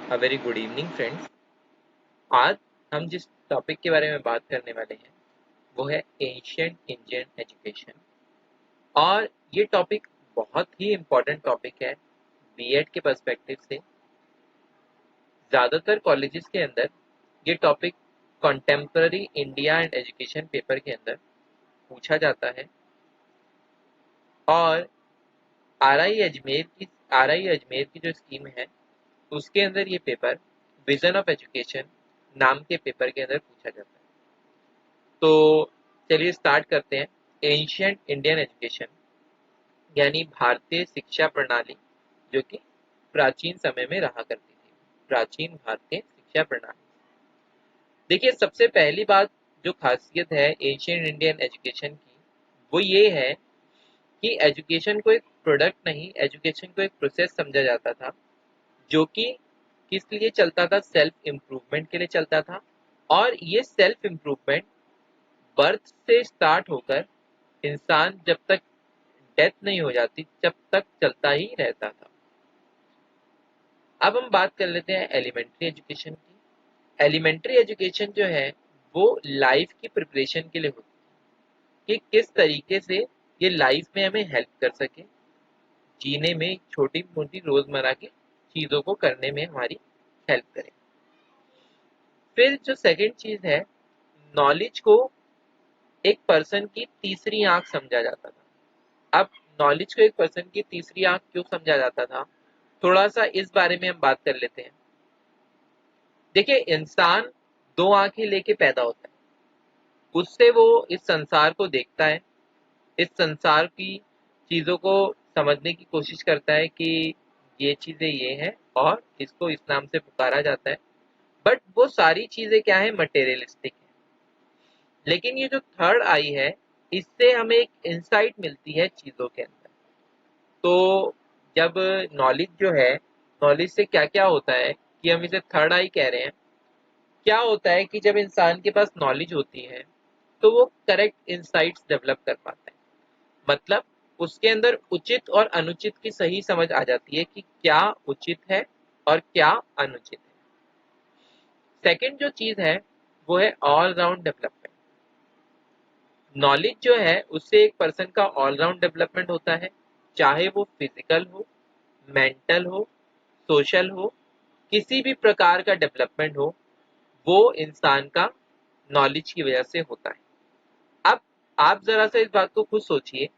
A very good evening friends. आज हम जिस टॉपिक के बारे में बात करने वाले हैं वो है एंशिएंट इंडियन एजुकेशन। और ये टॉपिक बहुत ही इम्पोर्टेंट टॉपिक है बीएड के पर्सपेक्टिव से। ज़्यादातर कॉलेजेस के अंदर ये topic contemporary India and education paper के अंदर पूछा जाता है। और आर आई अजमेर की जो स्कीम है उसके अंदर ये पेपर विजन ऑफ एजुकेशन नाम के पेपर के अंदर पूछा जाता है। तो चलिए स्टार्ट करते हैं। एंशियंट इंडियन एजुकेशन यानी भारतीय शिक्षा प्रणाली, जो कि प्राचीन समय में रहा करती थी। प्राचीन भारतीय शिक्षा प्रणाली। देखिए, सबसे पहली बात जो खासियत है एंशियंट इंडियन एजुकेशन की वो ये है कि एजुकेशन को एक प्रोडक्ट नहीं, एजुकेशन को एक प्रोसेस समझा जाता था, जो कि किस लिए चलता था? सेल्फ इम्प्रूवमेंट के लिए चलता था। और ये सेल्फ इम्प्रूवमेंट बर्थ से स्टार्ट होकर इंसान जब तक डेथ नहीं हो जाती जब तक चलता ही रहता था। अब हम बात कर लेते हैं एलिमेंट्री एजुकेशन की। एलिमेंट्री एजुकेशन जो है वो लाइफ की प्रिपरेशन के लिए होती है कि किस तरीके से ये लाइफ में हमें हेल्प कर सके, जीने में, छोटी मोटी रोजमर्रा की चीजों को करने में हमारी हेल्प करे। फिर जो सेकंड चीज है, नॉलेज को एक पर्सन की तीसरी आंख समझा जाता था। अब नॉलेज को एक पर्सन की तीसरी आंख क्यों समझा जाता था, थोड़ा सा इस बारे में हम बात कर लेते हैं। देखिए, इंसान दो आंखें लेके पैदा होता है। उससे वो इस संसार को देखता है, इस संसार की चीजों को समझने की कोशिश करता है कि ये चीजें ये हैं और इसको इस नाम से पुकारा जाता है। बट वो सारी चीजें क्या है? मटेरियलिस्टिक है। लेकिन ये जो थर्ड आई है, इससे हमें एक इंसाइट मिलती है चीजों के अंदर। तो जब नॉलेज जो है, नॉलेज से क्या क्या होता है कि हम इसे थर्ड आई कह रहे हैं। क्या होता है कि जब इंसान के पास नॉलेज होती है तो वो करेक्ट इंसाइट्स डेवलप कर पाता है। मतलब उसके अंदर उचित और अनुचित की सही समझ आ जाती है कि क्या उचित है और क्या अनुचित है। सेकंड जो चीज है वो है ऑल राउंड डेवलपमेंट। नॉलेज जो है उससे एक पर्सन का ऑल राउंड डेवलपमेंट होता है, चाहे वो फिजिकल हो, मेंटल हो, सोशल हो, किसी भी प्रकार का डेवलपमेंट हो, वो इंसान का नॉलेज की वजह से होता है। अब आप जरा सा इस बात को खुद सोचिए,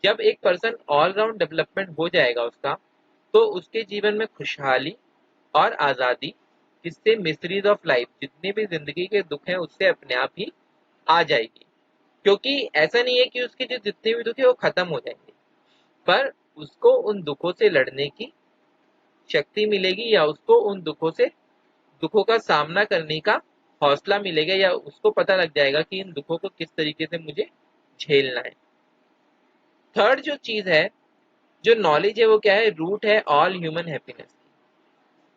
जब एक पर्सन ऑल राउंड डेवलपमेंट हो जाएगा उसका, तो उसके जीवन में खुशहाली और आज़ादी, जिससे मिस्ट्रीज ऑफ लाइफ, जितने भी जिंदगी के दुख हैं उससे अपने आप ही आ जाएगी। क्योंकि ऐसा नहीं है कि उसके जो जितने भी दुख है वो खत्म हो जाएंगे, पर उसको उन दुखों से लड़ने की शक्ति मिलेगी, या उसको उन दुखों का सामना करने का हौसला मिलेगा, या उसको पता लग जाएगा कि इन दुखों को किस तरीके से मुझे झेलना है। थर्ड जो चीज है, जो नॉलेज है, वो क्या है? रूट है ऑल ह्यूमन हैप्पीनेस।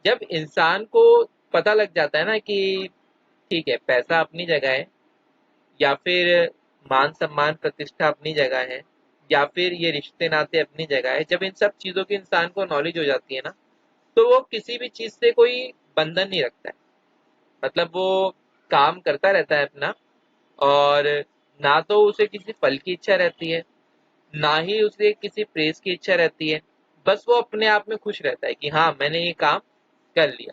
जब इंसान को पता लग जाता है ना कि ठीक है, पैसा अपनी जगह है, या फिर मान सम्मान प्रतिष्ठा अपनी जगह है, या फिर ये रिश्ते नाते अपनी जगह है, जब इन सब चीजों की इंसान को नॉलेज हो जाती है ना, तो वो किसी भी चीज से कोई बंधन नहीं रखता है। मतलब वो काम करता रहता है अपना, और ना तो उसे किसी फल की इच्छा रहती है, ना ही उसे किसी प्रेस की इच्छा रहती है। बस वो अपने आप में खुश रहता है कि हाँ, मैंने ये काम कर लिया।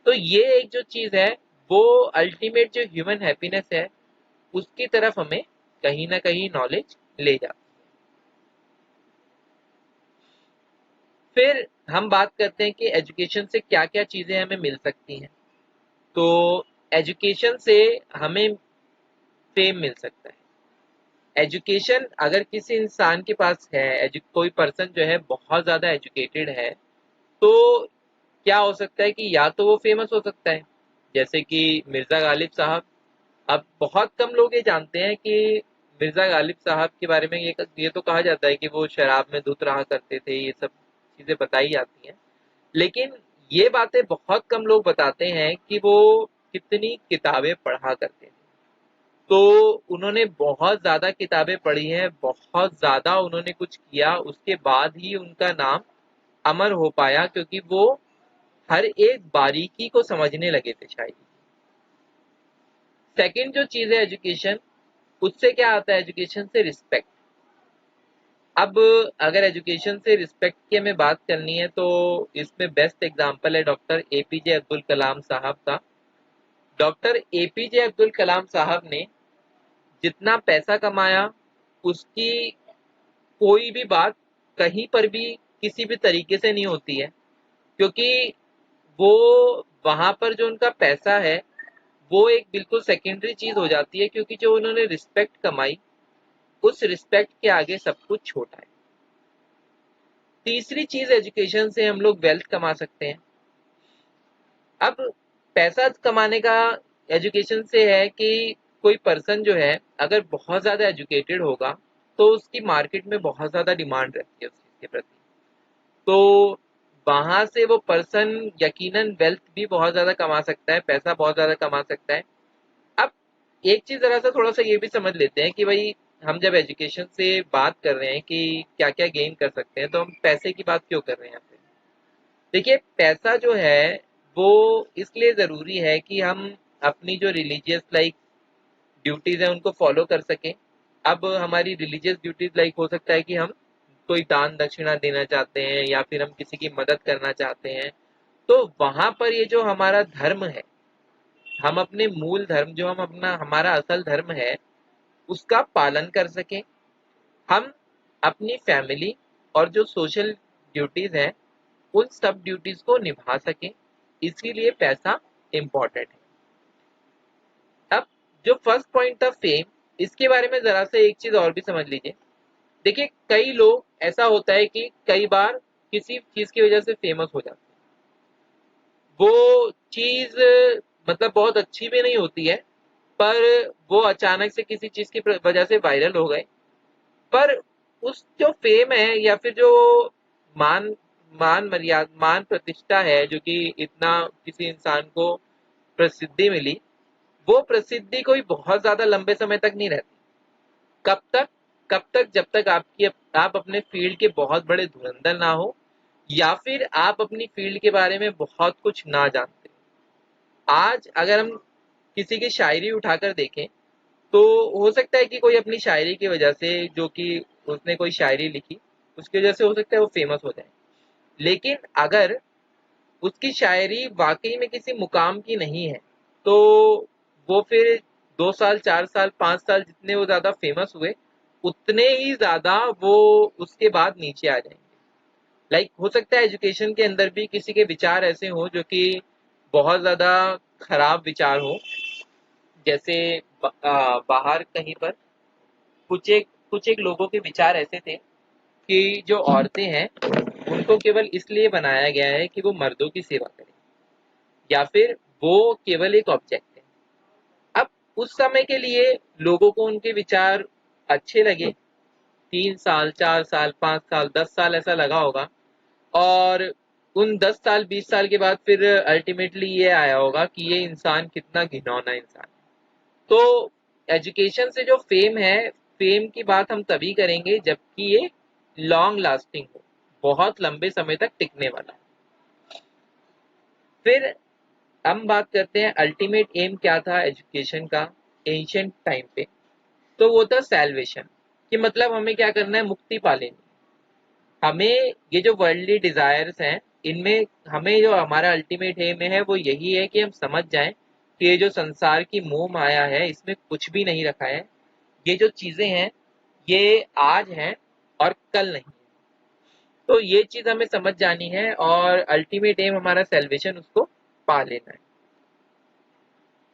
तो ये एक जो चीज है वो अल्टीमेट जो ह्यूमन हैप्पीनेस है उसकी तरफ हमें कहीं ना कहीं नॉलेज ले जाती है। फिर हम बात करते हैं कि एजुकेशन से क्या क्या चीजें हमें मिल सकती हैं। तो एजुकेशन से हमें फेम मिल सकता है। एजुकेशन अगर किसी इंसान के पास है, कोई पर्सन जो है बहुत ज्यादा एजुकेटेड है, तो क्या हो सकता है कि या तो वो फेमस हो सकता है, जैसे कि मिर्जा गालिब साहब। अब बहुत कम लोग ये जानते हैं कि मिर्जा गालिब साहब के बारे में ये तो कहा जाता है कि वो शराब में धुत रहा करते थे, ये सब चीजें बताई जाती हैं। लेकिन ये बातें बहुत कम लोग बताते हैं कि वो कितनी किताबें पढ़ा करते थे। तो उन्होंने बहुत ज्यादा किताबें पढ़ी हैं, बहुत ज्यादा उन्होंने कुछ किया, उसके बाद ही उनका नाम अमर हो पाया, क्योंकि वो हर एक बारीकी को समझने लगे थे शायद। सेकंड जो चीज है एजुकेशन, उससे क्या आता है, एजुकेशन से रिस्पेक्ट। अब अगर एजुकेशन से रिस्पेक्ट की हमें बात करनी है तो इसमें बेस्ट एग्जांपल है डॉक्टर एपीजे अब्दुल कलाम साहब का। डॉक्टर एपीजे अब्दुल कलाम साहब ने जितना पैसा कमाया, उसकी कोई भी बात कहीं पर भी किसी भी तरीके से नहीं होती है, क्योंकि वो वहां पर जो उनका पैसा है वो एक बिल्कुल सेकेंडरी चीज हो जाती है, क्योंकि जो उन्होंने रिस्पेक्ट कमाई, उस रिस्पेक्ट के आगे सब कुछ छोटा है। तीसरी चीज, एजुकेशन से हम लोग वेल्थ कमा सकते हैं। अब पैसा कमाने का एजुकेशन से है कि कोई पर्सन जो है अगर बहुत ज्यादा एजुकेटेड होगा तो उसकी मार्केट में बहुत ज्यादा डिमांड रहती है उस चीज के प्रति, तो वहां से वो पर्सन यकीनन वेल्थ भी बहुत ज्यादा कमा सकता है, पैसा बहुत ज्यादा कमा सकता है। अब एक चीज जरा सा थोड़ा सा ये भी समझ लेते हैं कि भाई हम जब एजुकेशन से बात कर रहे हैं कि क्या क्या गेन कर सकते हैं, तो हम पैसे की बात क्यों कर रहे हैं यहाँ पे। देखिए, पैसा जो है वो इसलिए ज़रूरी है कि हम अपनी जो रिलीजियस लाइक ड्यूटीज़ हैं उनको फॉलो कर सकें। अब हमारी रिलीजियस ड्यूटीज़ लाइक हो सकता है कि हम कोई दान दक्षिणा देना चाहते हैं या फिर हम किसी की मदद करना चाहते हैं, तो वहाँ पर ये जो हमारा धर्म है, हम अपने मूल धर्म, जो हम अपना हमारा असल धर्म है, उसका पालन कर सकें। हम अपनी फैमिली और जो सोशल ड्यूटीज़ हैं, उन सब ड्यूटीज को निभा सकें, इसीलिए पैसा इंपॉर्टेंट है। अब जो फर्स्ट पॉइंट था फेम, इसके बारे में जरा से एक चीज और भी समझ लीजिए। देखिए, कई लोग ऐसा होता है कि कई बार किसी चीज की वजह से फेमस हो जाते हैं, वो चीज मतलब बहुत अच्छी भी नहीं होती है, पर वो अचानक से किसी चीज की वजह से वायरल हो गए, पर उस जो फेम है या फिर जो मान मान मर्यादा मान प्रतिष्ठा है जो कि इतना किसी इंसान को प्रसिद्धि मिली, वो प्रसिद्धि कोई बहुत ज्यादा लंबे समय तक नहीं रहती। कब तक? कब तक? जब तक आप अपने फील्ड के बहुत बड़े धुरंधर ना हो या फिर आप अपनी फील्ड के बारे में बहुत कुछ ना जानते। आज अगर हम किसी की शायरी उठाकर देखें तो हो सकता है कि कोई अपनी शायरी की वजह से, जो कि उसने कोई शायरी लिखी, उसकी वजह से हो सकता है वो फेमस हो जाए। लेकिन अगर उसकी शायरी वाकई में किसी मुकाम की नहीं है, तो वो फिर 2 साल, 4 साल, 5 साल जितने वो ज्यादा फेमस हुए, उतने ही ज्यादा वो उसके बाद नीचे आ जाएंगे। लाइक हो सकता है एजुकेशन के अंदर भी किसी के विचार ऐसे हो जो कि बहुत ज्यादा खराब विचार हो, जैसे बाहर कहीं पर कुछ एक लोगों के विचार ऐसे थे कि जो औरतें हैं उनको केवल इसलिए बनाया गया है कि वो मर्दों की सेवा करें, या फिर वो केवल एक ऑब्जेक्ट है। अब उस समय के लिए लोगों को उनके विचार अच्छे लगे, 3 साल, 4 साल, 5 साल, 10 साल ऐसा लगा होगा, और उन 10 साल, 20 साल के बाद फिर अल्टीमेटली ये आया होगा कि ये इंसान कितना घिनौना इंसान है। तो एजुकेशन से जो फेम है, फेम की बात हम तभी करेंगे जबकि ये लॉन्ग लास्टिंग हो, बहुत लंबे समय तक टिकने वाला। फिर हम बात करते हैं अल्टीमेट एम क्या था एजुकेशन का एंशियंट टाइम पे, तो वो था सैल्वेशन, कि मतलब हमें क्या करना है, मुक्ति पा लेनी। हमें ये जो वर्ल्डली डिजायर्स हैं, इनमें हमें जो हमारा अल्टीमेट एम है वो यही है कि हम समझ जाएं कि ये जो संसार की मोह माया है, इसमें कुछ भी नहीं रखा है। ये जो चीजें हैं ये आज हैं और कल नहीं। तो ये चीज हमें समझ जानी है और अल्टीमेट एम हमारा सेल्वेशन, उसको पा लेना है।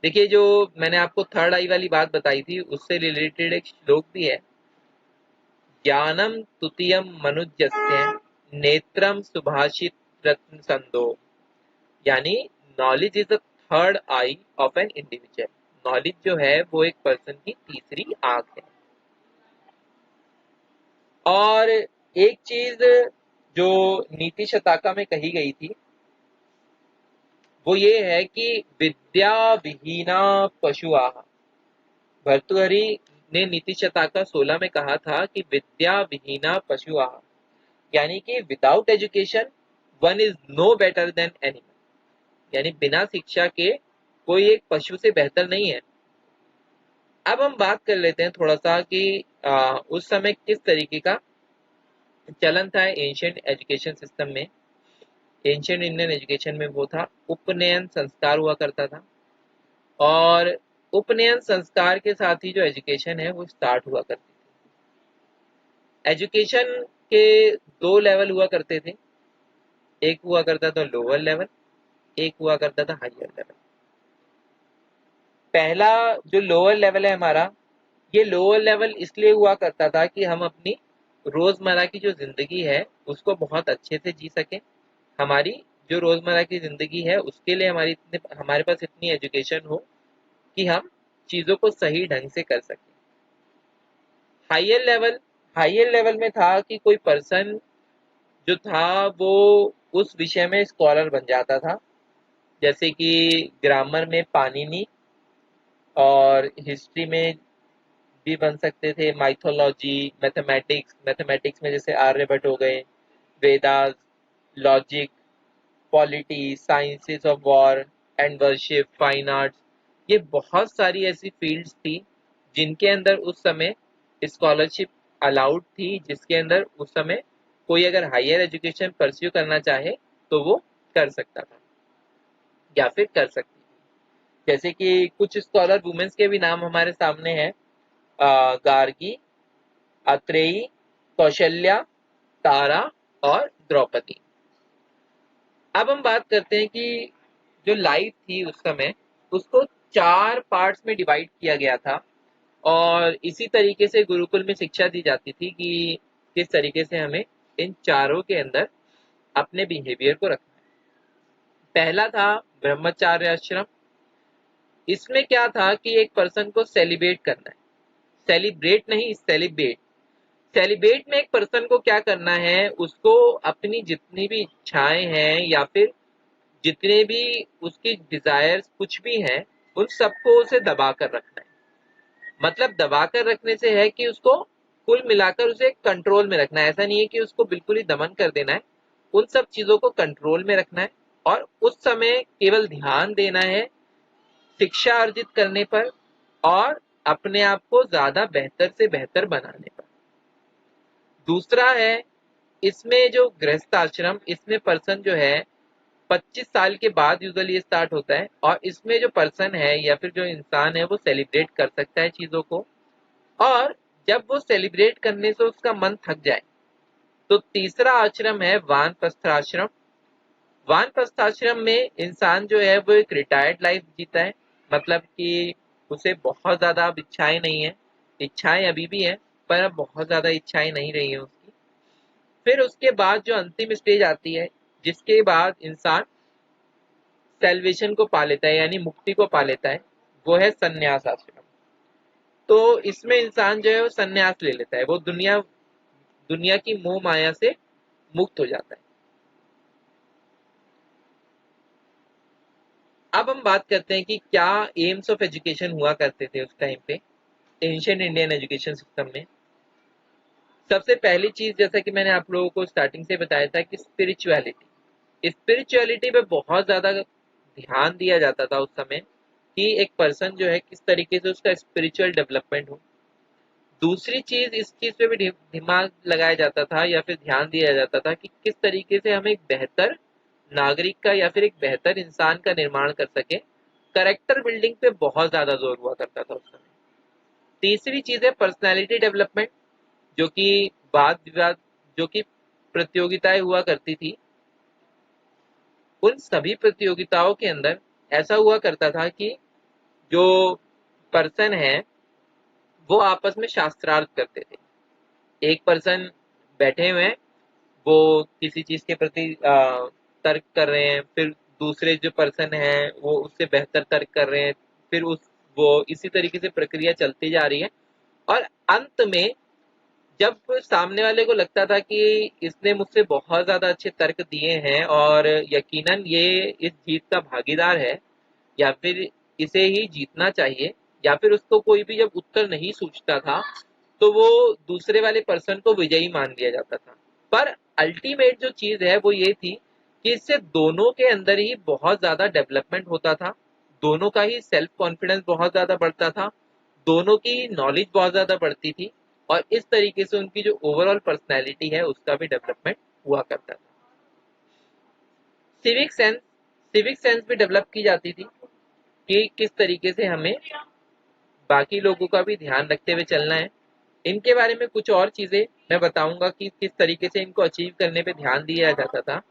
देखिए, जो मैंने आपको थर्ड आई वाली बात बताई थी, उससे रिलेटेड एक श्लोक भी है, ज्ञानम तुतियम मनुजस्य नेत्रम सुभाषित रत्न संदो, यानी knowledge is the third I of an individual. Knowledge जो है वो एक पर्सन की तीसरी आंख है। और एक चीज जो नीति शताका में कही गई थी वो ये है कि विद्या विहीना पशु आह। भर्तृहरि ने नीति शताका 16 में कहा था कि विद्या विहीना पशु आह, यानी कि without education one is no better than animal. यानी बिना शिक्षा के कोई एक पशु से बेहतर नहीं है। अब हम बात कर लेते हैं थोड़ा सा कि उस समय किस तरीके का चलन था एंशियंट एजुकेशन सिस्टम में। एंशियंट इंडियन एजुकेशन में वो था उपनयन संस्कार हुआ करता था, और उपनयन संस्कार के साथ ही जो एजुकेशन है वो स्टार्ट हुआ करती थी। एजुकेशन के दो लेवल हुआ करते थे, एक हुआ करता था लोअर लेवल, एक हुआ करता था हायर लेवल। पहला जो लोअर लेवल है हमारा, ये लोअर लेवल इसलिए हुआ करता था कि हम अपनी रोजमर्रा की जो जिंदगी है उसको बहुत अच्छे से जी सकें। हमारी जो रोजमर्रा की जिंदगी है उसके लिए हमारे पास इतनी एजुकेशन हो कि हम चीजों को सही ढंग से कर सकें। हायर लेवल, हायर लेवल में था कि कोई पर्सन जो था वो उस विषय में स्कॉलर बन जाता था, जैसे कि ग्रामर में पाणिनि, और हिस्ट्री में भी बन सकते थे माइथोलॉजी, मैथमेटिक्स, मैथमेटिक्स में जैसे आर्यभट्ट हो गए, Vedas, logic, polity, sciences of war and worship, fine arts. ये बहुत सारी ऐसी फील्ड्स थी जिनके अंदर उस समय स्कॉलरशिप अलाउड थी, जिसके अंदर उस समय कोई अगर हायर एजुकेशन परस्यू करना चाहे तो वो कर सकता था या फिर कर सकती थी। जैसे कि कुछ स्कॉलर वुमेन्स के भी नाम हमारे सामने हैं, गार्गी, अत्रेयी, कौशल्या, तारा और द्रौपदी। अब हम बात करते हैं कि जो लाइफ थी उस समय उसको चार पार्ट्स में डिवाइड किया गया था, और इसी तरीके से गुरुकुल में शिक्षा दी जाती थी कि किस तरीके से हमें इन चारों के अंदर अपने बिहेवियर को रखना है। पहला था ब्रह्मचार्य आश्रम। इसमें क्या था कि एक पर्सन को सेलिब्रेट करना है, सेलिब्रेट नहीं सेलिब्रेट। सेलिब्रेट में एक पर्सन को क्या करना है, उसको अपनी जितनी भी इच्छाएं हैं या फिर जितने भी उसकी डिजायर्स कुछ भी हैं उन सबको उसे दबा कर रखना है। मतलब दबा कर रखने से है कि उसको कुल मिलाकर उसे कंट्रोल में रखना है। ऐसा नहीं है कि उसको बिल्कुल ही दमन कर देना है, उन सब चीजों को कंट्रोल में रखना है और उस समय केवल ध्यान देना है शिक्षा अर्जित करने पर और अपने आप को ज्यादा बेहतर से बेहतर बनाने पर। दूसरा है इसमें जो गृहस्थ आश्रम, इसमें पर्सन जो है 25 साल के बाद यूजुअली ये स्टार्ट होता है, और इसमें जो पर्सन है या फिर जो इंसान है वो सेलिब्रेट कर सकता है चीजों को, और जब वो सेलिब्रेट करने से उसका मन थक जाए तो तीसरा आश्रम है वानप्रस्थाश्रम। वानप्रस्थाश्रम में इंसान जो है वो एक रिटायर्ड लाइफ जीता है, मतलब कि उसे बहुत ज्यादा अब इच्छाएं नहीं है, इच्छाएं अभी भी है पर अब बहुत ज्यादा इच्छाएं नहीं रही है उसकी। फिर उसके बाद जो अंतिम स्टेज आती है जिसके बाद इंसान सेल्वेशन को पा लेता है यानी मुक्ति को पा लेता है, वो है संन्यास आश्रम। तो इसमें इंसान जो है वो संन्यास ले लेता है, वो दुनिया दुनिया की मोह माया से मुक्त हो जाता है। अब हम बात करते हैं कि क्या एम्स ऑफ एजुकेशन हुआ करते थे उस टाइम पे एंशियंट इंडियन एजुकेशन सिस्टम में। सबसे पहली चीज जैसा कि मैंने आप लोगों को स्टार्टिंग से बताया था कि स्पिरिचुअलिटी, स्पिरिचुअलिटी पे बहुत ज्यादा ध्यान दिया जाता था उस समय कि एक पर्सन जो है किस तरीके से उसका स्पिरिचुअल डेवलपमेंट हो। दूसरी चीज इस चीज पे भी दिमाग लगाया जाता था या फिर ध्यान दिया जाता था कि किस तरीके से हम एक बेहतर नागरिक का या फिर एक बेहतर इंसान का निर्माण कर सके। करेक्टर बिल्डिंग पे बहुत ज्यादा जोर हुआ करता था उस समय। तीसरी चीज है पर्सनैलिटी डेवलपमेंट, जो कि वाद विवाद, जो कि प्रतियोगिताएं हुआ करती थी, उन सभी प्रतियोगिताओं के अंदर ऐसा हुआ करता था कि जो पर्सन है वो आपस में शास्त्रार्थ करते थे। एक पर्सन बैठे हुए हैं, वो किसी चीज के प्रति तर्क कर रहे हैं, फिर दूसरे जो पर्सन है वो उससे बेहतर तर्क कर रहे हैं, फिर उस वो इसी तरीके से प्रक्रिया चलती जा रही है। और अंत में जब सामने वाले को लगता था कि इसने मुझसे बहुत ज्यादा अच्छे तर्क दिए हैं और यकीनन ये इस जीत का भागीदार है या फिर इसे ही जीतना चाहिए, या फिर उसको कोई भी जब उत्तर नहीं सूझता था तो वो दूसरे वाले पर्सन को विजयी मान लिया जाता था। पर अल्टीमेट जो चीज है वो ये थी कि इससे दोनों के अंदर ही बहुत ज्यादा डेवलपमेंट होता था, दोनों का ही सेल्फ कॉन्फिडेंस बहुत ज्यादा बढ़ता था, दोनों की नॉलेज बहुत ज्यादा बढ़ती थी, और इस तरीके से उनकी जो ओवरऑल पर्सनैलिटी है उसका भी डेवलपमेंट हुआ करता था। सिविक सेंस, सिविक सेंस भी डेवलप की जाती थी कि किस तरीके से हमें बाकी लोगों का भी ध्यान रखते हुए चलना है। इनके बारे में कुछ और चीजें मैं बताऊंगा कि किस तरीके से इनको अचीव करने पे ध्यान दिया जाता था।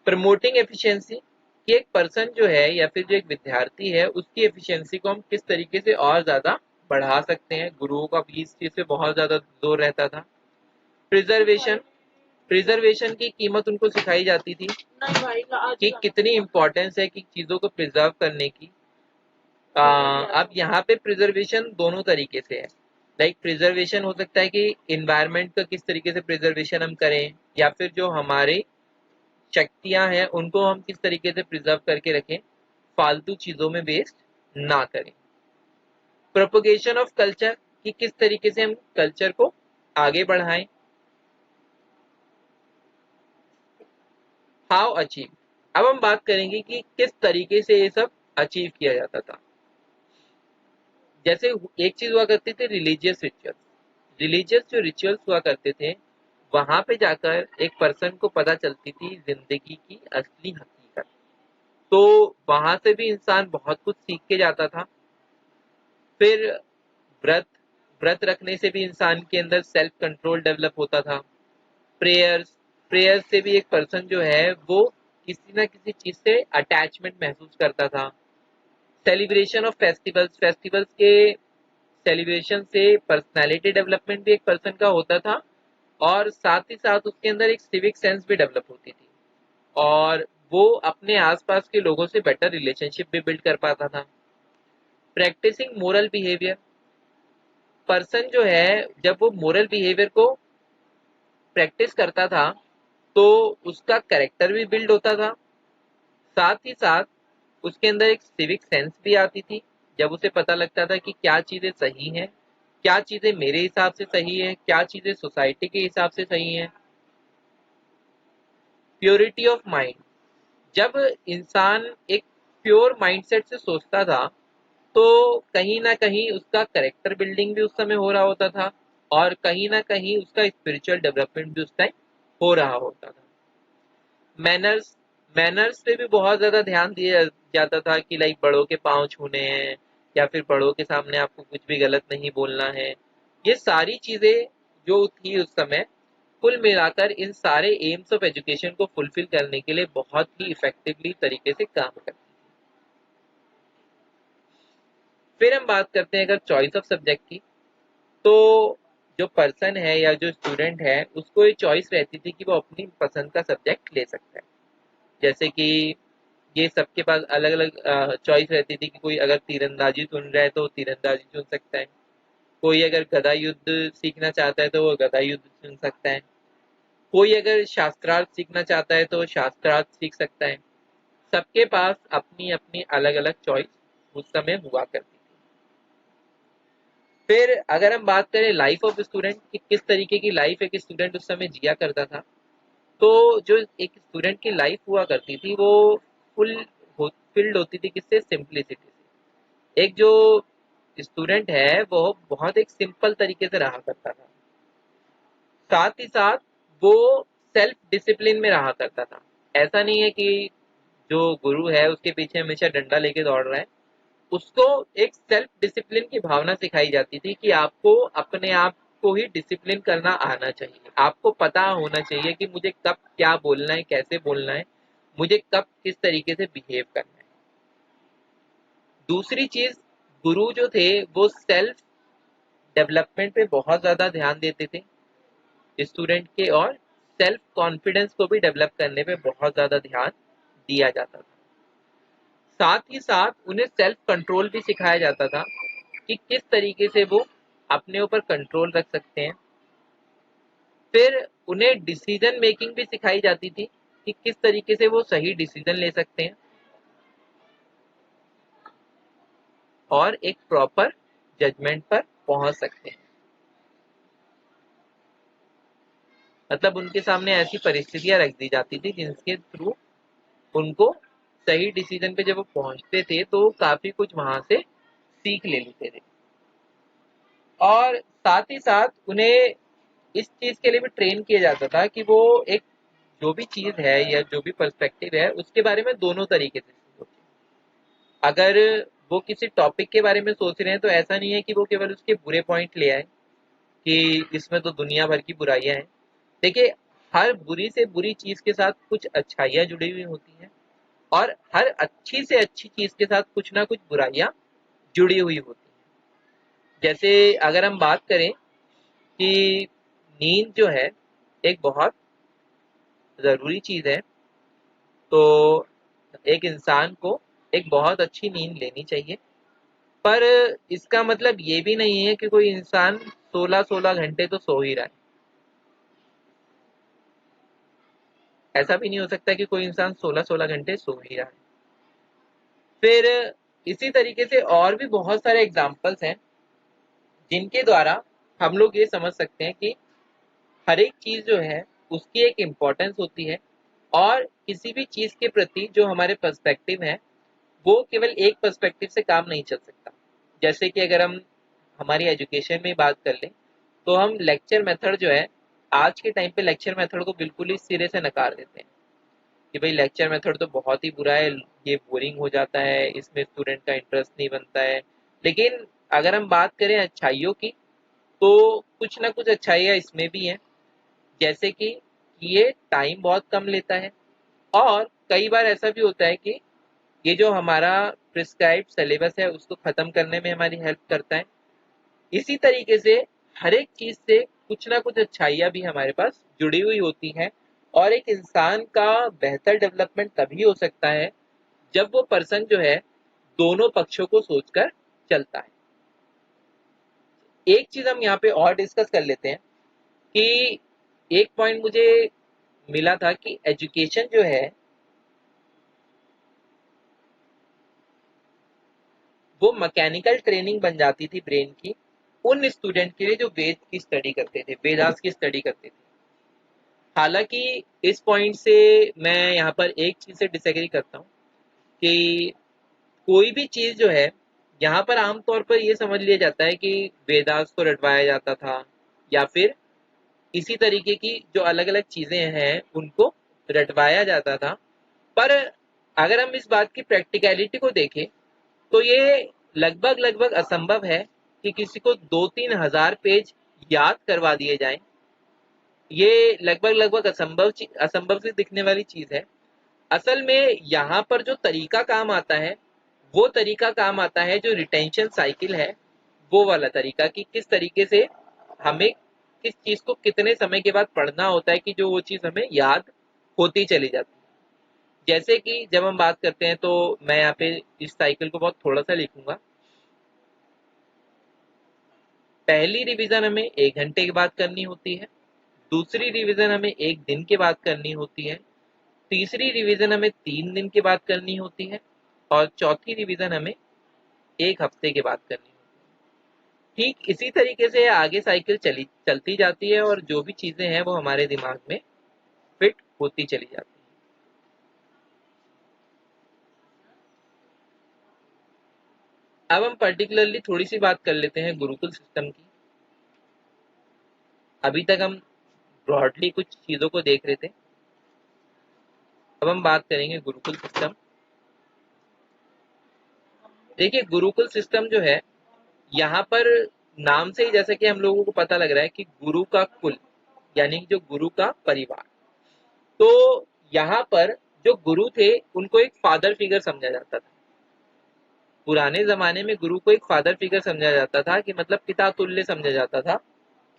प्रमोटिंग एफिशिएंसी, कि एक पर्सन जो है या फिर जो एक विद्यार्थी है उसकी एफिशिएंसी को हम किस तरीके से और ज्यादा बढ़ा सकते हैं, गुरुओं का भी इस चीज पे बहुत ज्यादा जोर रहता था। प्रिजर्वेशन, प्रिजर्वेशन की कीमत उनको सिखाई जाती थी कि कितनी इंपॉर्टेंस है कि चीजों को प्रिजर्व करने की। अब यहाँ पे प्रिजर्वेशन दोनों तरीके से है। लाइक प्रिजर्वेशन हो सकता है कि इन्वायरमेंट का किस तरीके से प्रिजर्वेशन हम करें, या फिर जो हमारे शक्तियां हैं उनको हम किस तरीके से प्रिजर्व करके रखें, फालतू चीजों में वेस्ट ना करें। प्रोपोगेशन ऑफ कल्चर, कि किस तरीके से हम कल्चर को आगे बढ़ाएं। हाउ अचीव, अब हम बात करेंगे कि किस तरीके से ये सब अचीव किया जाता था। जैसे एक चीज हुआ करती थी रिलीजियस रिचुअल्स, रिलीजियस जो रिचुअल्स हुआ करते थे वहां पे जाकर एक पर्सन को पता चलती थी जिंदगी की असली हकीकत। तो वहां से भी इंसान बहुत कुछ सीख के जाता था। फिर व्रत, व्रत रखने से भी इंसान के अंदर सेल्फ कंट्रोल डेवलप होता था। प्रेयर्स, प्रेयर्स से भी एक पर्सन जो है वो किसी ना किसी चीज से अटैचमेंट महसूस करता था। सेलिब्रेशन ऑफ फेस्टिवल्स, फेस्टिवल्स के सेलिब्रेशन से पर्सनालिटी डेवलपमेंट भी एक पर्सन का होता था, और साथ ही साथ उसके अंदर एक सिविक सेंस भी डेवलप होती थी, और वो अपने आसपास के लोगों से बेटर रिलेशनशिप भी बिल्ड कर पाता था। प्रैक्टिसिंग मोरल बिहेवियर, पर्सन जो है जब वो मोरल बिहेवियर को प्रैक्टिस करता था तो उसका कैरेक्टर भी बिल्ड होता था, साथ ही साथ उसके अंदर एक सिविक सेंस भी आती थी, जब उसे पता लगता था कि क्या चीजें सही हैं, क्या चीजें मेरे हिसाब से सही है, क्या चीजें सोसाइटी के हिसाब से सही है। प्योरिटी ऑफ माइंड, जब इंसान एक प्योर माइंडसेट से सोचता था तो कहीं ना कहीं उसका करेक्टर बिल्डिंग भी उस समय हो रहा होता था, और कहीं ना कहीं उसका स्पिरिचुअल डेवलपमेंट भी उस टाइम हो रहा होता था। मैनर्स, मैनर्स पे भी बहुत ज्यादा ध्यान दिया जाता था कि लाइक बड़ों के पांव छूने हैं, या फिर बड़ों के सामने आपको कुछ भी गलत नहीं बोलना है। ये सारी चीजें जो थी उस समय, कुल मिलाकर इन सारे एम्स ऑफ एजुकेशन को फुलफिल करने के लिए बहुत ही इफेक्टिवली तरीके से काम करती। फिर हम बात करते हैं अगर चॉइस ऑफ सब्जेक्ट की, तो जो पर्सन है या जो स्टूडेंट है उसको ये चॉइस रहती थी कि वो अपनी पसंद का सब्जेक्ट ले सकता है। जैसे कि ये सबके पास अलग अलग चॉइस रहती थी कि कोई अगर तीरंदाजी चुन रहा है तो तीरंदाजी चुन सकता है, कोई अगर गदा युद्ध सीखना चाहता है तो वो गदा युद्ध चुन सकता है, कोई अगर शास्त्रार्थ सीखना चाहता है तो वो शास्त्रार्थ सीख सकता है। सबके पास अपनी अपनी अलग अलग चॉइस उस समय हुआ करती थी। फिर अगर हम बात करें लाइफ ऑफ स्टूडेंट कि किस तरीके की लाइफ एक स्टूडेंट उस समय जिया करता था, तो जो एक स्टूडेंट की लाइफ हुआ करती थी वो फुल फिल्ड होती थी किससे, सिंपलिसिटी से। एक जो स्टूडेंट है वो बहुत एक सिंपल तरीके से रहा करता था, साथ ही साथ वो सेल्फ डिसिप्लिन में रहा करता था। ऐसा नहीं है कि जो गुरु है उसके पीछे हमेशा डंडा लेके दौड़ रहा है, उसको एक सेल्फ डिसिप्लिन की भावना सिखाई जाती थी कि आपको अपने आप को ही डिसिप्लिन करना आना चाहिए, आपको पता होना चाहिए कि मुझे कब क्या बोलना है, कैसे बोलना है, मुझे कब किस तरीके से बिहेव करना है। दूसरी चीज, गुरु जो थे वो सेल्फ डेवलपमेंट पे बहुत ज्यादा ध्यान देते थे स्टूडेंट के, और सेल्फ कॉन्फिडेंस को भी डेवलप करने पे बहुत ज्यादा ध्यान दिया जाता था। साथ ही साथ उन्हें सेल्फ कंट्रोल भी सिखाया जाता था कि किस तरीके से वो अपने ऊपर कंट्रोल रख सकते हैं। फिर उन्हें डिसीजन मेकिंग भी सिखाई जाती थी कि किस तरीके से वो सही डिसीजन ले सकते हैं और एक प्रॉपर जजमेंट पर पहुंच सकते हैं। मतलब उनके सामने ऐसी परिस्थितियां रख दी जाती थी जिनके थ्रू उनको सही डिसीजन पे जब वो पहुंचते थे तो काफी कुछ वहां से सीख ले लेते थे। और साथ ही साथ उन्हें इस चीज के लिए भी ट्रेन किया जाता था कि वो एक जो भी चीज है या जो भी पर्सपेक्टिव है उसके बारे में दोनों तरीके से सोचे। अगर वो किसी टॉपिक के बारे में सोच रहे हैं तो ऐसा नहीं है कि वो केवल उसके बुरे पॉइंट ले आए कि इसमें तो दुनिया भर की बुराइयां हैं। देखिए, हर बुरी से बुरी चीज के साथ कुछ अच्छाइयां जुड़ी हुई होती हैं और हर अच्छी से अच्छी चीज के साथ कुछ ना कुछ बुराइयां जुड़ी हुई होती हैं। जैसे अगर हम बात करें कि नींद जो है एक बहुत जरूरी चीज है, तो एक इंसान को एक बहुत अच्छी नींद लेनी चाहिए। पर इसका मतलब ये भी नहीं है कि कोई इंसान 16-16 घंटे तो सो ही रहा है। ऐसा भी नहीं हो सकता कि कोई इंसान 16-16 घंटे सो ही रहा है। फिर इसी तरीके से और भी बहुत सारे एग्जाम्पल्स हैं जिनके द्वारा हम लोग ये समझ सकते हैं कि हर एक चीज जो है उसकी एक इम्पोर्टेंस होती है और किसी भी चीज के प्रति जो हमारे पर्सपेक्टिव है वो केवल एक पर्सपेक्टिव से काम नहीं चल सकता। जैसे कि अगर हम हमारी एजुकेशन में बात कर लें तो हम लेक्चर मेथड जो है आज के टाइम पे लेक्चर मेथड को बिल्कुल ही सिरे से नकार देते हैं कि भाई लेक्चर मेथड तो बहुत ही बुरा है, ये बोरिंग हो जाता है, इसमें स्टूडेंट का इंटरेस्ट नहीं बनता है। लेकिन अगर हम बात करें अच्छाइयों की तो कुछ ना कुछ अच्छाइयाँ इसमें भी हैं। जैसे कि ये टाइम बहुत कम लेता है और कई बार ऐसा भी होता है कि ये जो हमारा प्रिस्क्राइब्ड सिलेबस है उसको खत्म करने में हमारी हेल्प करता है। इसी तरीके से हर एक चीज से कुछ ना कुछ अच्छाइयाँ भी हमारे पास जुड़ी हुई होती हैं और एक इंसान का बेहतर डेवलपमेंट तभी हो सकता है जब वो पर्सन जो है दोनों पक्षों को सोचकर चलता है। एक चीज हम यहाँ पे और डिस्कस कर लेते हैं कि एक पॉइंट मुझे मिला था कि एजुकेशन जो है वो मैकेनिकल ट्रेनिंग बन जाती थी ब्रेन की उन स्टूडेंट के लिए जो वेद की स्टडी करते थे, वेदास की स्टडी करते थे। हालांकि इस पॉइंट से मैं यहाँ पर एक चीज से डिसएग्री करता हूँ कि कोई भी चीज जो है यहाँ पर आमतौर पर ये समझ लिया जाता है कि वेदास को रटवाया जाता था या फिर इसी तरीके की जो अलग अलग चीजें हैं उनको रटवाया जाता था। पर अगर हम इस बात की प्रैक्टिकलिटी को देखें तो ये लगभग लगभग असंभव है कि किसी को 2-3 हजार पेज याद करवा दिए जाएं। ये लगभग लगभग असंभव सी दिखने वाली चीज है। असल में यहाँ पर जो तरीका काम आता है वो तरीका काम आता है जो रिटेंशन साइकिल है, वो वाला तरीका कि किस तरीके से हमें किस चीज को कितने समय के बाद पढ़ना होता है कि जो वो चीज हमें याद होती चली जाती है। जैसे कि जब हम बात करते हैं तो मैं यहाँ पे इस साइकिल को बहुत थोड़ा सा लिखूंगा। पहली रिवीजन हमें 1 घंटे के बाद करनी होती है, दूसरी रिवीजन हमें 1 दिन के बाद करनी होती है, तीसरी रिवीजन हमें 3 दिन के बाद करनी होती है और चौथी रिवीजन हमें 1 हफ्ते के बाद करनी होती है। ठीक इसी तरीके से आगे साइकिल चलती जाती है और जो भी चीजें हैं वो हमारे दिमाग में फिट होती चली जाती है। अब हम पर्टिकुलरली थोड़ी सी बात कर लेते हैं गुरुकुल सिस्टम की। अभी तक हम ब्रॉडली कुछ चीजों को देख रहे थे, अब हम बात करेंगे गुरुकुल सिस्टम। देखिए, गुरुकुल सिस्टम जो है यहाँ पर नाम से ही जैसा कि हम लोगों को पता लग रहा है कि गुरु का कुल यानी जो गुरु का परिवार। तो यहाँ पर जो गुरु थे उनको एक फादर फिगर समझा जाता था। पुराने जमाने में गुरु को एक फादर फिगर समझा जाता था कि मतलब पिता तुल्य समझा जाता था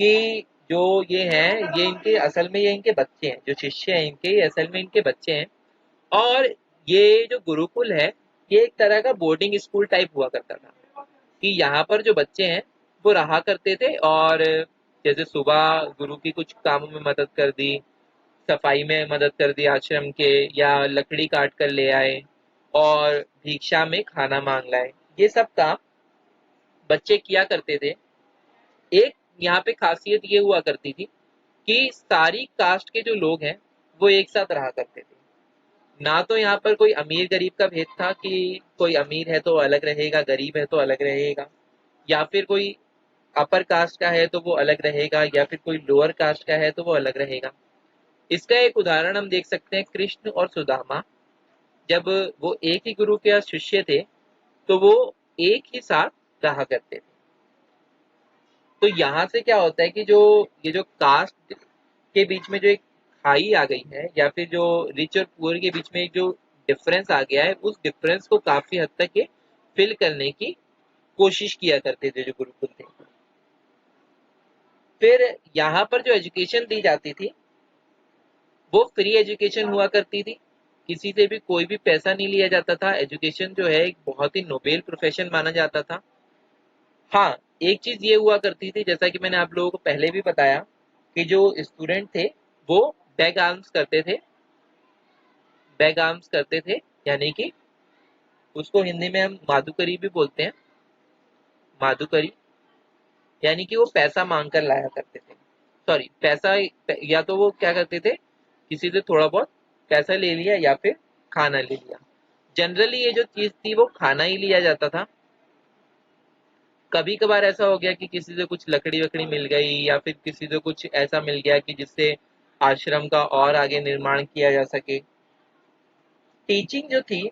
कि जो ये हैं ये इनके असल में ये इनके बच्चे हैं, जो शिष्य हैं इनके ये असल में इनके बच्चे हैं। और ये जो गुरुकुल है ये एक तरह का बोर्डिंग स्कूल टाइप हुआ करता था कि यहाँ पर जो बच्चे हैं वो रहा करते थे और जैसे सुबह गुरु की कुछ कामों में मदद कर दी, सफाई में मदद कर दी आश्रम के, या लकड़ी काट कर ले आए और भिक्षा में खाना मांग लाए, ये सब काम बच्चे किया करते थे। एक यहाँ पे खासियत ये हुआ करती थी कि सारी कास्ट के जो लोग हैं वो एक साथ रहा करते थे। ना तो यहाँ पर कोई अमीर गरीब का भेद था कि कोई अमीर है तो अलग रहेगा, गरीब है तो अलग रहेगा, या फिर कोई अपर कास्ट का है तो वो अलग रहेगा, या फिर कोई लोअर कास्ट का है तो वो अलग रहेगा। इसका एक उदाहरण हम देख सकते हैं, कृष्ण और सुदामा जब वो एक ही गुरु के शिष्य थे तो वो एक ही साथ रहा करते थे। तो यहाँ से क्या होता है कि जो ये जो कास्ट के बीच में जो एक खाई आ गई है, या फिर जो रिच और पुअर के बीच में एक जो डिफरेंस आ गया है, उस डिफरेंस को काफी हद तक ये फिल करने की कोशिश किया करते थे जो गुरुकुल थे। फिर यहाँ पर जो एजुकेशन दी जाती थी वो फ्री एजुकेशन हुआ करती थी, किसी से भी कोई भी पैसा नहीं लिया जाता था। एजुकेशन जो है एक बहुत ही नोबेल प्रोफेशन माना जाता था। हाँ, एक चीज ये हुआ करती थी, जैसा कि मैंने आप लोगों को पहले भी बताया, कि जो स्टूडेंट थे वो बैग आर्म्स करते थे। बैग आर्म्स करते थे यानी कि उसको हिंदी में हम माधुकरी भी बोलते हैं। माधुकरी यानी कि वो पैसा मांग कर लाया करते थे। सॉरी, पैसा, या तो वो क्या करते थे, किसी से थोड़ा बहुत पैसा ले लिया या फिर खाना ले लिया। जनरली ये जो चीज थी वो खाना ही लिया जाता था। कभी कभार ऐसा हो गया कि किसी से कुछ लकड़ी वकड़ी मिल गई, या फिर किसी से कुछ ऐसा मिल गया कि जिससे आश्रम का और आगे निर्माण किया जा सके। टीचिंग जो थी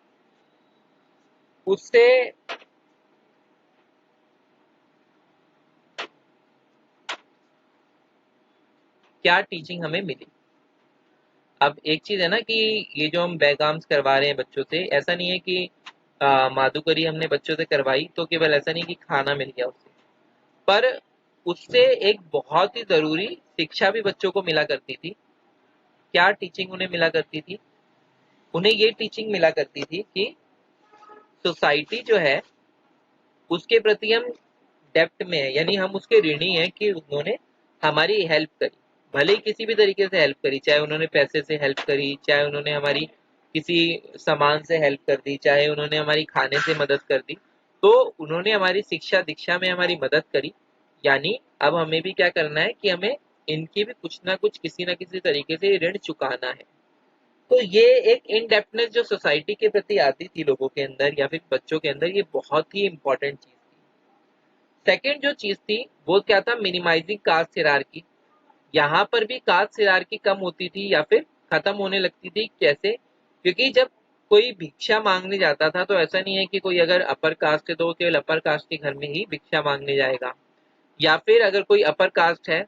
उससे क्या टीचिंग हमें मिली। अब एक चीज है ना कि ये जो हम बैगाम्स करवा रहे हैं बच्चों से, ऐसा नहीं है कि माधुकरी हमने बच्चों से करवाई तो केवल ऐसा नहीं कि खाना मिल गया उससे, पर उससे एक बहुत ही जरूरी शिक्षा भी बच्चों को मिला करती थी। क्या टीचिंग उन्हें मिला करती थी? उन्हें ये टीचिंग मिला करती थी कि सोसाइटी जो है उसके प्रति हम डेप्थ में है, यानी हम उसके ऋणी हैं कि उन्होंने हमारी हेल्प करी। भले ही किसी भी तरीके से हेल्प करी, चाहे उन्होंने पैसे से हेल्प करी, चाहे उन्होंने हमारी किसी सामान से हेल्प कर दी, चाहे उन्होंने हमारी खाने से मदद कर दी, तो उन्होंने हमारी शिक्षा दीक्षा में हमारी मदद करी। यानी अब हमें भी क्या करना है कि हमें इनकी भी कुछ ना कुछ किसी ना किसी तरीके से ऋण चुकाना है। तो ये एक इन डेप्थनेस जो सोसाइटी के प्रति आती थी लोगों के अंदर या फिर बच्चों के अंदर, ये बहुत ही इंपॉर्टेंट चीज थी। सेकेंड जो चीज थी वो क्या था, मिनिमाइजिंग कास्ट हिरार्की। यहाँ पर भी कास्ट हिरार्की कम होती थी या फिर खत्म होने लगती थी। कैसे? क्योंकि जब कोई भिक्षा मांगने जाता था तो ऐसा नहीं है कि कोई अगर अपर कास्ट है तो वो केवल अपर कास्ट के घर में ही भिक्षा मांगने जाएगा, या फिर अगर कोई अपर कास्ट है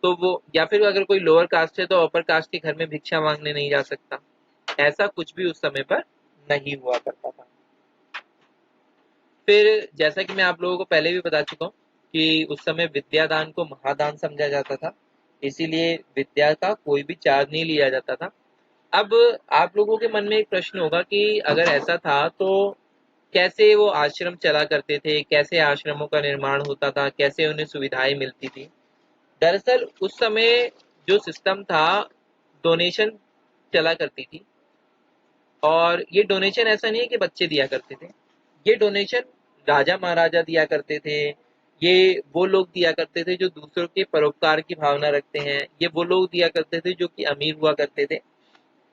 तो वो, या फिर अगर कोई लोअर कास्ट है तो अपर कास्ट के घर में भिक्षा मांगने नहीं जा सकता। ऐसा कुछ भी उस समय पर नहीं हुआ करता था। फिर जैसा कि मैं आप लोगों को पहले भी बता चुका हूँ कि उस समय विद्यादान को महादान समझा जाता था, इसीलिए विद्या का कोई भी चार्ज नहीं लिया जाता था। अब आप लोगों के मन में एक प्रश्न होगा कि अगर ऐसा था तो कैसे वो आश्रम चला करते थे, कैसे आश्रमों का निर्माण होता था, कैसे उन्हें सुविधाएं मिलती थी। दरअसल उस समय जो सिस्टम था, डोनेशन चला करती थी। और ये डोनेशन ऐसा नहीं है कि बच्चे दिया करते थे, ये डोनेशन राजा महाराजा दिया करते थे। ये वो लोग दिया करते थे जो दूसरों के परोपकार की भावना रखते हैं। ये वो लोग दिया करते थे जो कि अमीर हुआ करते थे,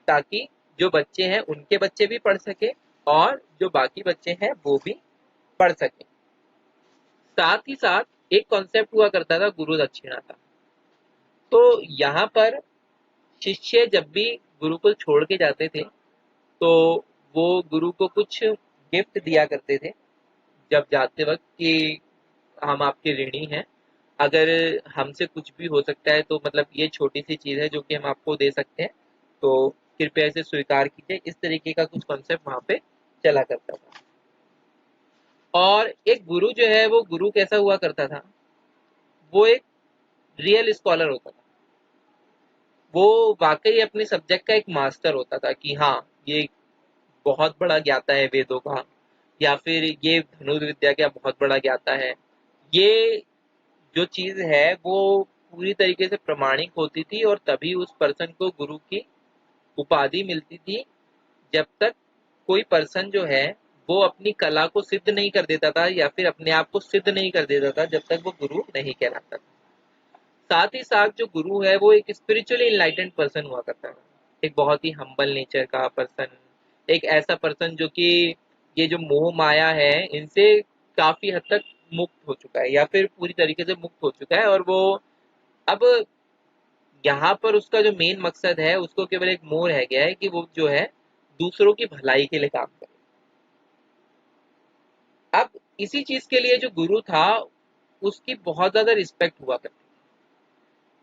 ताकि जो बच्चे हैं उनके बच्चे भी पढ़ सके और जो बाकी बच्चे हैं वो भी पढ़ सके। साथ ही साथ एक कॉन्सेप्ट हुआ करता था गुरु दक्षिणा का। तो यहाँ पर शिष्य जब भी गुरुकुल छोड़ के जाते थे तो वो गुरु को कुछ गिफ्ट दिया करते थे जब जाते वक्त, कि हम आपके ऋणी हैं, अगर हमसे कुछ भी हो सकता है तो मतलब ये छोटी सी चीज है जो कि हम आपको दे सकते हैं, तो कृपया इसे स्वीकार कीजिए। इस तरीके का कुछ कॉन्सेप्ट वहां पे चला करता था। और एक गुरु जो है वो गुरु कैसा हुआ करता था, वो एक रियल स्कॉलर होता था। वो वाकई अपने सब्जेक्ट का एक मास्टर होता था कि हाँ, ये बहुत बड़ा ज्ञाता है वेदों का, या फिर ये धनुर्विद्या का बहुत बड़ा ज्ञाता है। ये जो चीज है वो पूरी तरीके से प्रमाणिक होती थी और तभी उस पर्सन को गुरु की उपाधि मिलती थी। जब तक कोई पर्सन जो है वो अपनी कला को सिद्ध नहीं कर देता था या फिर अपने आप को सिद्ध नहीं कर देता था, जब तक वो गुरु नहीं कहलाता था। साथ ही साथ जो गुरु है वो एक स्पिरिचुअली इनलाइटेंड पर्सन हुआ करता है, एक बहुत ही हम्बल नेचर का पर्सन, एक ऐसा पर्सन जो कि ये जो मोह माया है इनसे काफी हद तक मुक्त हो चुका है या फिर पूरी तरीके से मुक्त हो चुका है, और वो अब यहाँ पर उसका जो मेन मकसद है उसको केवल एक मोह रह गया है कि वो जो है दूसरों की भलाई के लिए काम करे। अब इसी चीज के लिए जो गुरु था उसकी बहुत ज्यादा रिस्पेक्ट हुआ करती थी।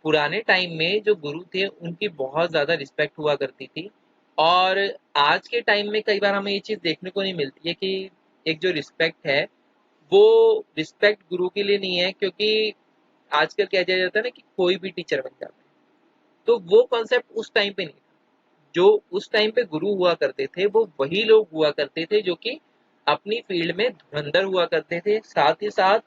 पुराने टाइम में जो गुरु थे उनकी बहुत ज्यादा रिस्पेक्ट हुआ करती थी, और आज के टाइम में कई बार हमें ये चीज देखने को नहीं मिलती है कि एक जो रिस्पेक्ट है वो रिस्पेक्ट गुरु के लिए नहीं है, क्योंकि आजकल क्या किया जाता है ना कि कोई भी टीचर बन जाता है। तो वो कॉन्सेप्ट उस टाइम पे नहीं था। जो उस टाइम पे गुरु हुआ करते थे वो वही लोग हुआ करते थे जो कि अपनी फील्ड में धुरंधर हुआ करते थे, साथ ही साथ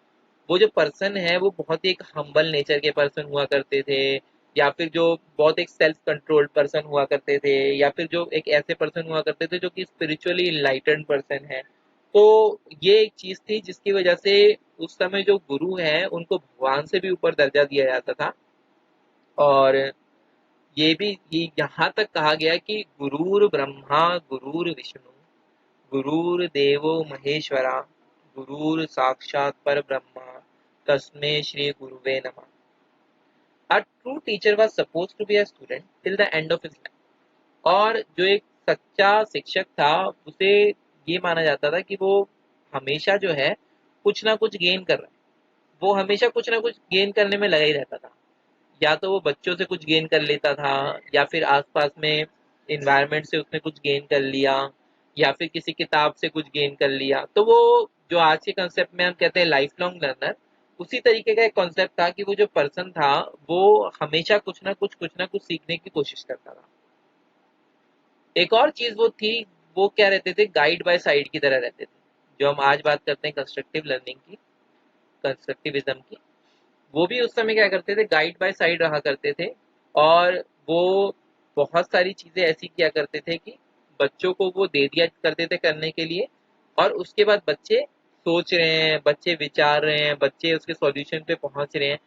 वो जो पर्सन है वो बहुत ही एक हम्बल नेचर के पर्सन हुआ करते थे, या फिर जो बहुत एक सेल्फ कंट्रोल्ड पर्सन हुआ करते थे, या फिर जो एक ऐसे पर्सन हुआ करते थे जो कि स्पिरिचुअली इनलाइटेंड पर्सन है। तो ये एक चीज थी जिसकी वजह से उस समय जो गुरु हैं उनको भगवान से भी ऊपर दर्जा दिया जाता था। और ये भी ये यहाँ तक कहा गया कि गुरुर ब्रह्मा गुरुर विष्णु गुरुर्देवो महेश्वरा गुरुर साक्षात पर ब्रह्मा तस्मै श्री गुरुवे नमः। A true teacher was supposed to be a student till the end of his life। और जो एक सच्चा शिक्षक था उसे ये माना जाता था कि वो हमेशा जो है कुछ ना कुछ गेन कर रहा है, वो हमेशा कुछ ना कुछ गेन करने में लगा ही रहता था। या तो वो बच्चों से कुछ गेन कर लेता था, या फिर आसपास में इन्वायरमेंट से उसने कुछ गेन कर लिया, या फिर किसी किताब से कुछ गेन कर लिया। तो वो जो आज के कंसेप्ट में हम कहते हैं लाइफ लॉन्ग लर्नर, उसी तरीके का एक कॉन्सेप्ट था कि वो जो पर्सन था वो हमेशा कुछ ना कुछ सीखने की कोशिश करता था। एक और चीज वो थी, वो क्या रहते थे, गाइड बाय साइड की तरह रहते थे। जो हम आज बात करते हैं कंस्ट्रक्टिव लर्निंग की, कंस्ट्रक्टिविज्म की, वो भी उस समय क्या करते थे, गाइड बाय साइड रहा करते थे। और वो बहुत सारी चीजें ऐसी किया करते थे कि बच्चों को वो दे दिया करते थे करने के लिए, और उसके बाद बच्चे सोच रहे हैं, बच्चे विचार रहे हैं, बच्चे उसके सॉल्यूशन पे पहुंच रहे हैं।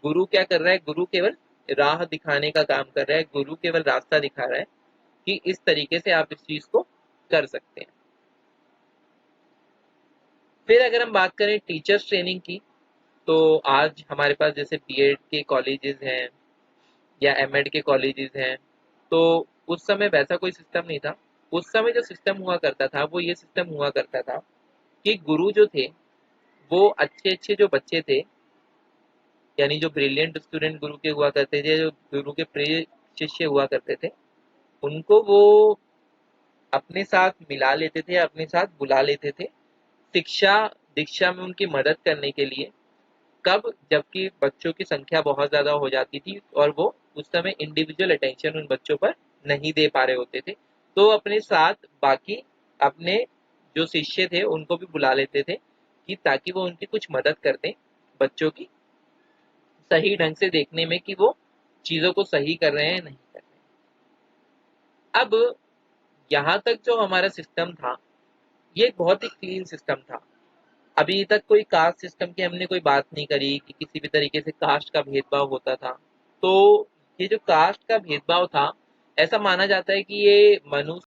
गुरु क्या कर रहा है, गुरु केवल राह दिखाने का काम कर रहा है, गुरु केवल रास्ता दिखा रहा है कि इस तरीके से आप इस चीज को कर सकते हैं। फिर अगर हम बात करें टीचर्स ट्रेनिंग की, तो आज हमारे पास जैसे बीएड के कॉलेजेस हैं या एमएड के कॉलेजेस हैं, तो उस समय वैसा कोई सिस्टम नहीं था। उस समय जो सिस्टम हुआ करता था वो ये सिस्टम हुआ करता था कि गुरु जो थे वो अच्छे अच्छे जो बच्चे थे, यानी जो ब्रिलियंट स्टूडेंट गुरु के हुआ करते थे, जो गुरु के प्रिय शिष्य हुआ करते थे, उनको वो अपने साथ मिला लेते थे, अपने साथ बुला लेते थे शिक्षा दीक्षा में उनकी मदद करने के लिए। कब, जबकि बच्चों की संख्या बहुत ज्यादा हो जाती थी और वो उस समय इंडिविजुअल अटेंशन उन बच्चों पर नहीं दे पा रहे होते थे, तो अपने साथ बाकी अपने जो शिष्य थे उनको भी बुला लेते थे कि ताकि वो उनकी कुछ मदद कर दें बच्चों की सही ढंग से देखने में कि वो चीजों को सही कर रहे हैं नहीं कर रहे हैं। अब यहाँ तक जो हमारा सिस्टम था ये एक बहुत ही क्लीन सिस्टम था। अभी तक कोई कास्ट सिस्टम की हमने कोई बात नहीं करी कि किसी भी तरीके से कास्ट का भेदभाव होता था। तो ये जो कास्ट का भेदभाव था, ऐसा माना जाता है कि ये मनुष्य